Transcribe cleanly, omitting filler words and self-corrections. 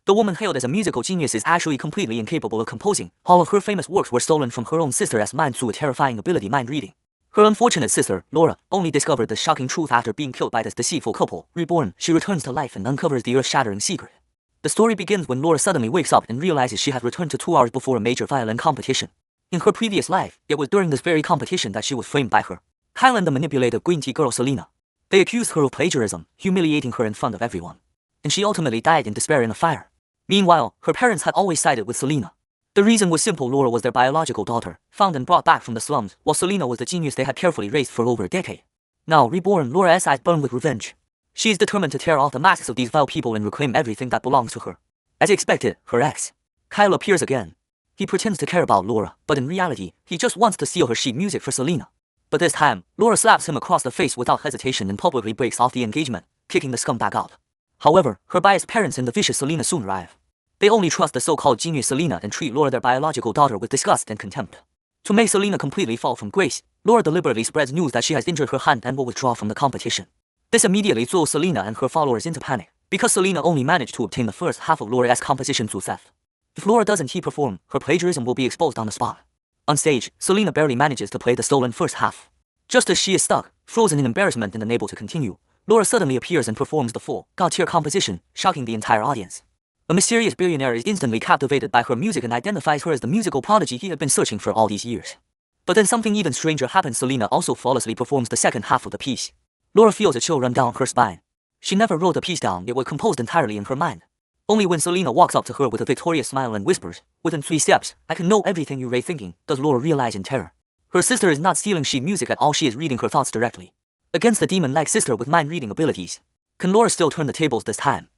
The woman hailed as a musical genius is actually completely incapable of composing. All of her famous works were stolen from her own sister as mind through a terrifying ability, mind reading. Her unfortunate sister, Laura, only discovered the shocking truth after being killed by this deceitful couple. Reborn, she returns to life and uncovers the earth-shattering secret. The story begins when Laura suddenly wakes up and realizes she had returned to 2 hours before a major violin competition. In her previous life, it was during this very competition that she was framed by her Kyle and the manipulative green tea girl Selena. They accused her of plagiarism, humiliating her in front of everyone. And she ultimately died in despair in a fire. Meanwhile, her parents had always sided with Selena. The reason was simple: Laura was their biological daughter, found and brought back from the slums, while Selena was the genius they had carefully raised for over a decade. Now, reborn, Laura's eyes burn with revenge. She is determined to tear off the masks of these vile people and reclaim everything that belongs to her. As expected, her ex, Kyle, appears again. He pretends to care about Laura, but in reality, he just wants to steal her sheet music for Selena. But this time, Laura slaps him across the face without hesitation and publicly breaks off the engagement, kicking the scumbag out. However, her biased parents and the vicious Selena soon arrive. They only trust the so-called genius Selena and treat Laura, their biological daughter, with disgust and contempt. To make Selena completely fall from grace, Laura deliberately spreads news that she has injured her hand and will withdraw from the competition. This immediately throws Selena and her followers into panic, because Selena only managed to obtain the first half of Laura's composition through theft. If Laura doesn't perform, her plagiarism will be exposed on the spot. On stage, Selena barely manages to play the stolen first half. Just as she is stuck, frozen in embarrassment and unable to continue, Laura suddenly appears and performs the full, god-tier composition, shocking the entire audience. A mysterious billionaire is instantly captivated by her music and identifies her as the musical prodigy he had been searching for all these years. But then something even stranger happens. Selena also flawlessly performs the second half of the piece. Laura feels a chill run down her spine. She never wrote the piece down, it was composed entirely in her mind. Only when Selena walks up to her with a victorious smile and whispers, "Within 3 steps, I can know everything you're thinking," does Laura realize in terror. Her sister is not stealing sheet music at all, she is reading her thoughts directly. Against the demon-like sister with mind-reading abilities. Can Laura still turn the tables this time?